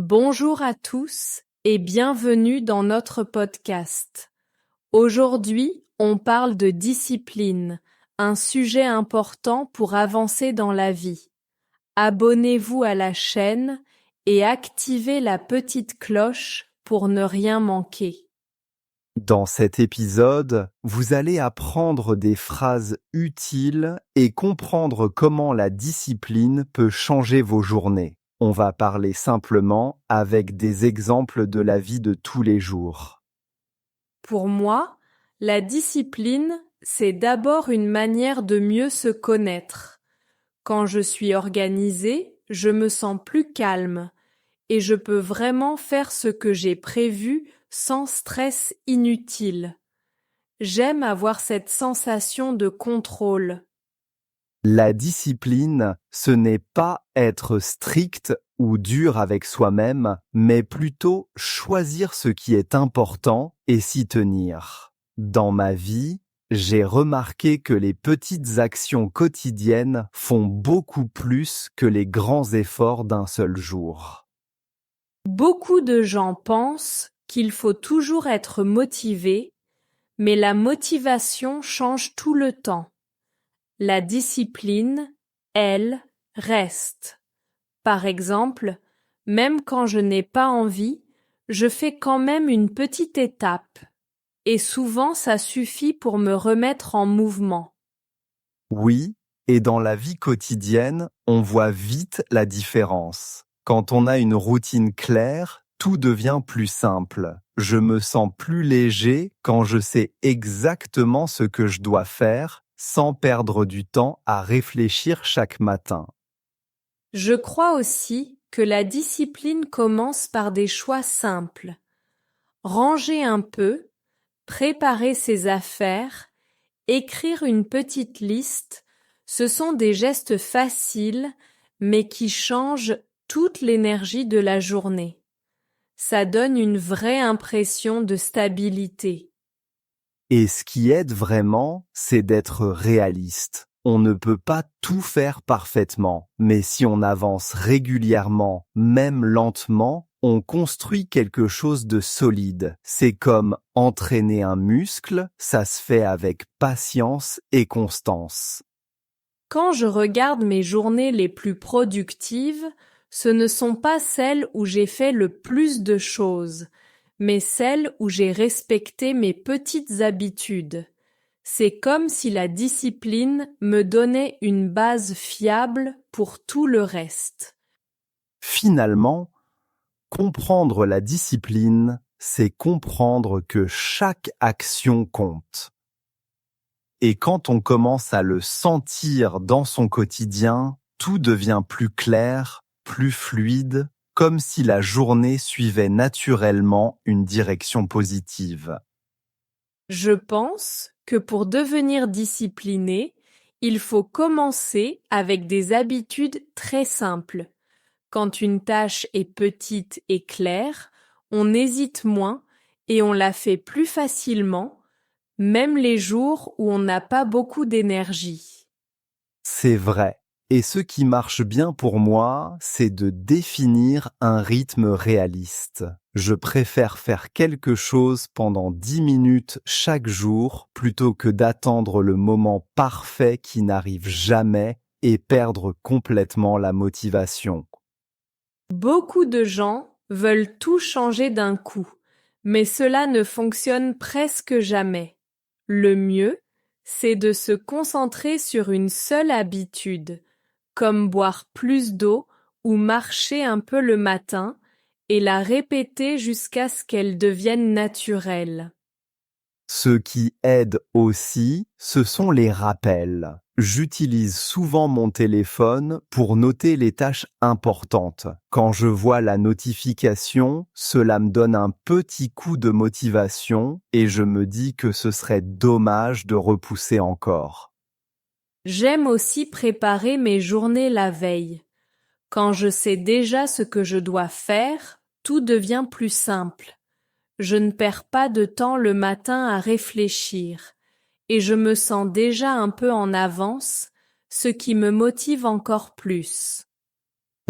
Bonjour à tous et bienvenue dans notre podcast. Aujourd'hui, on parle de discipline, un sujet important pour avancer dans la vie. Abonnez-vous à la chaîne et activez la petite cloche pour ne rien manquer. Dans cet épisode, vous allez apprendre des phrases utiles et comprendre comment la discipline peut changer vos journées. On va parler simplement avec des exemples de la vie de tous les jours. Pour moi, la discipline, c'est d'abord une manière de mieux se connaître. Quand je suis organisée, je me sens plus calme et je peux vraiment faire ce que j'ai prévu sans stress inutile. J'aime avoir cette sensation de contrôle. La discipline, ce n'est pas être strict ou dur avec soi-même, mais plutôt choisir ce qui est important et s'y tenir. Dans ma vie, j'ai remarqué que les petites actions quotidiennes font beaucoup plus que les grands efforts d'un seul jour. Beaucoup de gens pensent qu'il faut toujours être motivé, mais la motivation change tout le temps. La discipline, elle, reste. Par exemple, même quand je n'ai pas envie, je fais quand même une petite étape. Et souvent ça suffit pour me remettre en mouvement. Oui, et dans la vie quotidienne, on voit vite la différence. Quand on a une routine claire, tout devient plus simple. Je me sens plus léger quand je sais exactement ce que je dois faire, sans perdre du temps à réfléchir chaque matin. Je crois aussi que la discipline commence par des choix simples. Ranger un peu, préparer ses affaires, écrire une petite liste, ce sont des gestes faciles mais qui changent toute l'énergie de la journée. Ça donne une vraie impression de stabilité. Et ce qui aide vraiment, c'est d'être réaliste. On ne peut pas tout faire parfaitement, mais si on avance régulièrement, même lentement, on construit quelque chose de solide. C'est comme entraîner un muscle, ça se fait avec patience et constance. Quand je regarde mes journées les plus productives, ce ne sont pas celles où j'ai fait le plus de choses, mais celles où j'ai respecté mes petites habitudes. C'est comme si la discipline me donnait une base fiable pour tout le reste. Finalement, comprendre la discipline, c'est comprendre que chaque action compte. Et quand on commence à le sentir dans son quotidien, tout devient plus clair, plus fluide, comme si la journée suivait naturellement une direction positive. Je pense que pour devenir discipliné, il faut commencer avec des habitudes très simples. Quand une tâche est petite et claire, on hésite moins et on la fait plus facilement, même les jours où on n'a pas beaucoup d'énergie. C'est vrai. Et ce qui marche bien pour moi, c'est de définir un rythme réaliste. Je préfère faire quelque chose pendant 10 minutes chaque jour plutôt que d'attendre le moment parfait qui n'arrive jamais et perdre complètement la motivation. Beaucoup de gens veulent tout changer d'un coup, mais cela ne fonctionne presque jamais. Le mieux, c'est de se concentrer sur une seule habitude, comme boire plus d'eau ou marcher un peu le matin, et la répéter jusqu'à ce qu'elle devienne naturelle. Ce qui aide aussi, ce sont les rappels. J'utilise souvent mon téléphone pour noter les tâches importantes. Quand je vois la notification, cela me donne un petit coup de motivation et je me dis que ce serait dommage de repousser encore. J'aime aussi préparer mes journées la veille. Quand je sais déjà ce que je dois faire, tout devient plus simple. Je ne perds pas de temps le matin à réfléchir, et je me sens déjà un peu en avance, ce qui me motive encore plus.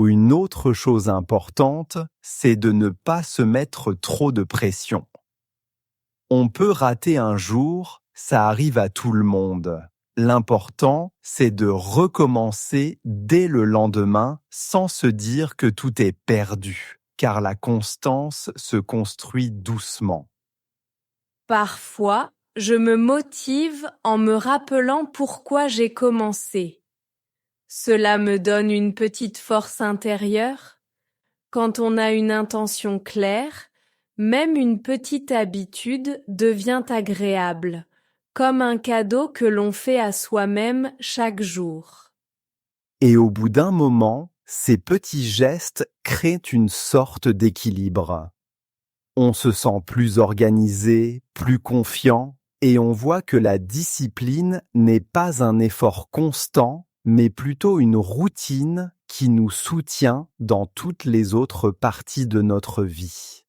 Une autre chose importante, c'est de ne pas se mettre trop de pression. On peut rater un jour, ça arrive à tout le monde. L'important, c'est de recommencer dès le lendemain sans se dire que tout est perdu, car la constance se construit doucement. Parfois, je me motive en me rappelant pourquoi j'ai commencé. Cela me donne une petite force intérieure. Quand on a une intention claire, même une petite habitude devient agréable, comme un cadeau que l'on fait à soi-même chaque jour. Et au bout d'un moment, ces petits gestes créent une sorte d'équilibre. On se sent plus organisé, plus confiant, et on voit que la discipline n'est pas un effort constant, mais plutôt une routine qui nous soutient dans toutes les autres parties de notre vie.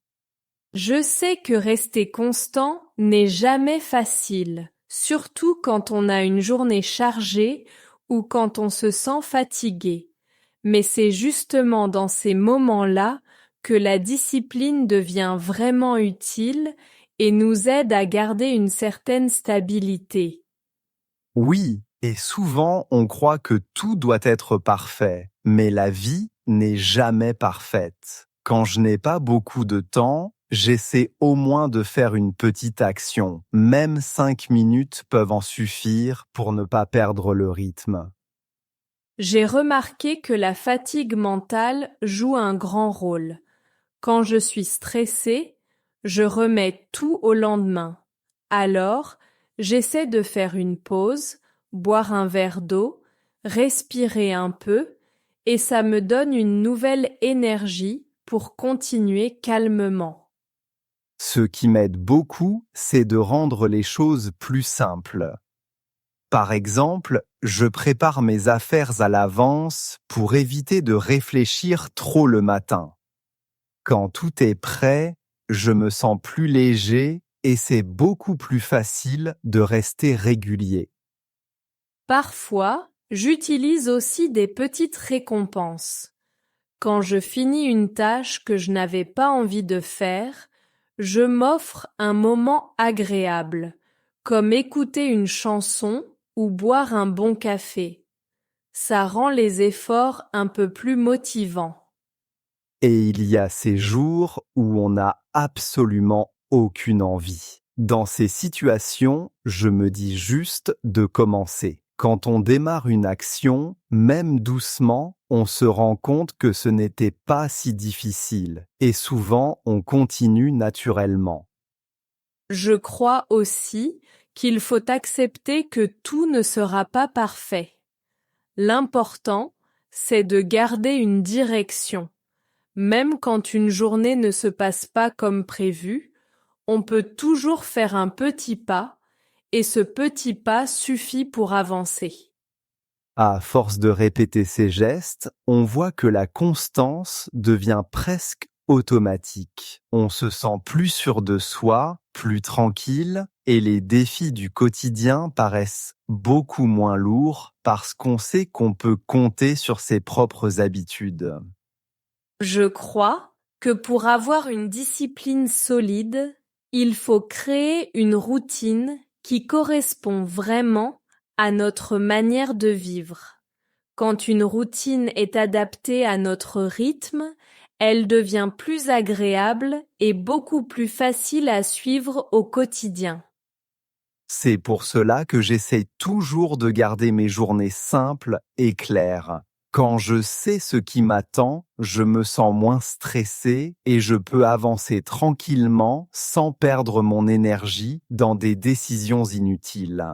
Je sais que rester constant n'est jamais facile, surtout quand on a une journée chargée ou quand on se sent fatigué. Mais c'est justement dans ces moments-là que la discipline devient vraiment utile et nous aide à garder une certaine stabilité. Oui, et souvent on croit que tout doit être parfait, mais la vie n'est jamais parfaite. Quand je n'ai pas beaucoup de temps, j'essaie au moins de faire une petite action. Même 5 minutes peuvent en suffire pour ne pas perdre le rythme. J'ai remarqué que la fatigue mentale joue un grand rôle. Quand je suis stressée, je remets tout au lendemain. Alors, j'essaie de faire une pause, boire un verre d'eau, respirer un peu, et ça me donne une nouvelle énergie pour continuer calmement. Ce qui m'aide beaucoup, c'est de rendre les choses plus simples. Par exemple, je prépare mes affaires à l'avance pour éviter de réfléchir trop le matin. Quand tout est prêt, je me sens plus léger et c'est beaucoup plus facile de rester régulier. Parfois, j'utilise aussi des petites récompenses. Quand je finis une tâche que je n'avais pas envie de faire, je m'offre un moment agréable, comme écouter une chanson ou boire un bon café. Ça rend les efforts un peu plus motivants. Et il y a ces jours où on n'a absolument aucune envie. Dans ces situations, je me dis juste de commencer. Quand on démarre une action, même doucement, on se rend compte que ce n'était pas si difficile. Et souvent, on continue naturellement. Je crois aussi qu'il faut accepter que tout ne sera pas parfait. L'important, c'est de garder une direction. Même quand une journée ne se passe pas comme prévu, on peut toujours faire un petit pas, et ce petit pas suffit pour avancer. À force de répéter ces gestes, on voit que la constance devient presque automatique. On se sent plus sûr de soi, plus tranquille, et les défis du quotidien paraissent beaucoup moins lourds parce qu'on sait qu'on peut compter sur ses propres habitudes. Je crois que pour avoir une discipline solide, il faut créer une routine qui correspond vraiment à notre manière de vivre. Quand une routine est adaptée à notre rythme, elle devient plus agréable et beaucoup plus facile à suivre au quotidien. C'est pour cela que j'essaie toujours de garder mes journées simples et claires. Quand je sais ce qui m'attend, je me sens moins stressé et je peux avancer tranquillement sans perdre mon énergie dans des décisions inutiles.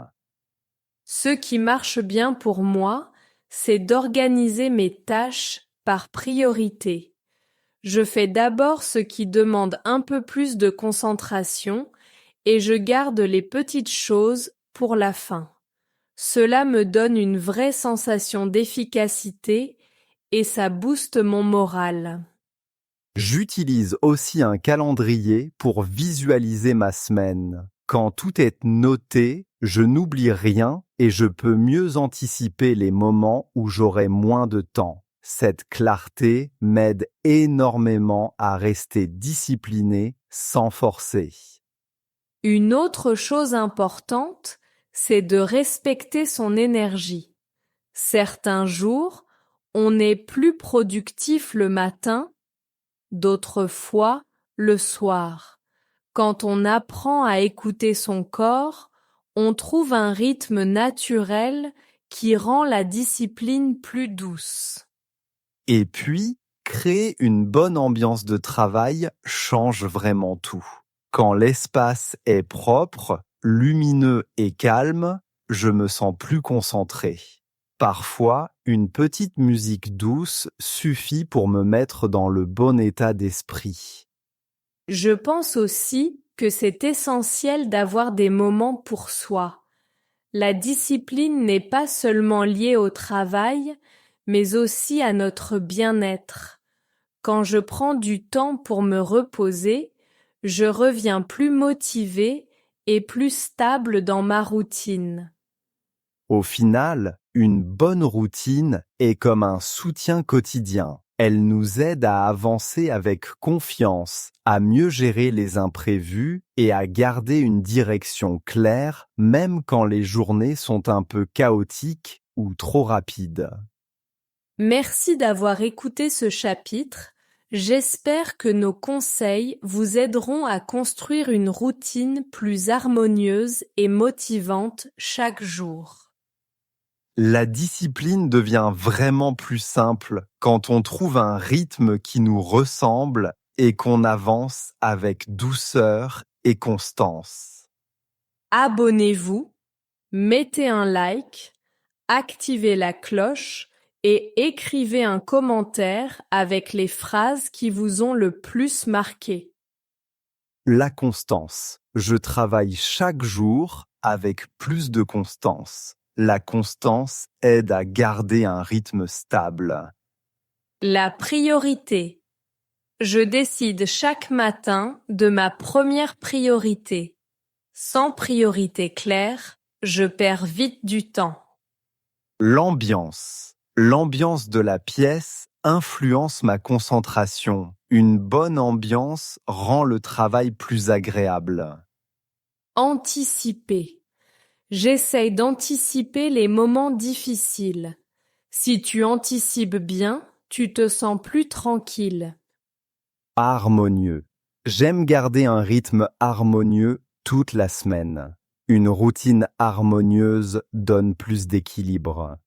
Ce qui marche bien pour moi, c'est d'organiser mes tâches par priorité. Je fais d'abord ce qui demande un peu plus de concentration et je garde les petites choses pour la fin. Cela me donne une vraie sensation d'efficacité et ça booste mon moral. J'utilise aussi un calendrier pour visualiser ma semaine. Quand tout est noté, je n'oublie rien et je peux mieux anticiper les moments où j'aurai moins de temps. Cette clarté m'aide énormément à rester discipliné sans forcer. Une autre chose importante, c'est de respecter son énergie. Certains jours, on est plus productif le matin, d'autres fois le soir. Quand on apprend à écouter son corps, on trouve un rythme naturel qui rend la discipline plus douce. Et puis, créer une bonne ambiance de travail change vraiment tout. Quand l'espace est propre, lumineux et calme, je me sens plus concentré. Parfois, une petite musique douce suffit pour me mettre dans le bon état d'esprit. Je pense aussi que c'est essentiel d'avoir des moments pour soi. La discipline n'est pas seulement liée au travail, mais aussi à notre bien-être. Quand je prends du temps pour me reposer, je reviens plus motivé et plus stable dans ma routine. Au final, une bonne routine est comme un soutien quotidien. Elle nous aide à avancer avec confiance, à mieux gérer les imprévus et à garder une direction claire, même quand les journées sont un peu chaotiques ou trop rapides. Merci d'avoir écouté ce chapitre. J'espère que nos conseils vous aideront à construire une routine plus harmonieuse et motivante chaque jour. La discipline devient vraiment plus simple quand on trouve un rythme qui nous ressemble et qu'on avance avec douceur et constance. Abonnez-vous, mettez un like, activez la cloche et écrivez un commentaire avec les phrases qui vous ont le plus marqué. La constance. Je travaille chaque jour avec plus de constance. La constance aide à garder un rythme stable. La priorité. Je décide chaque matin de ma première priorité. Sans priorité claire, je perds vite du temps. L'ambiance. L'ambiance de la pièce influence ma concentration. Une bonne ambiance rend le travail plus agréable. Anticiper. J'essaye d'anticiper les moments difficiles. Si tu anticipes bien, tu te sens plus tranquille. Harmonieux. J'aime garder un rythme harmonieux toute la semaine. Une routine harmonieuse donne plus d'équilibre.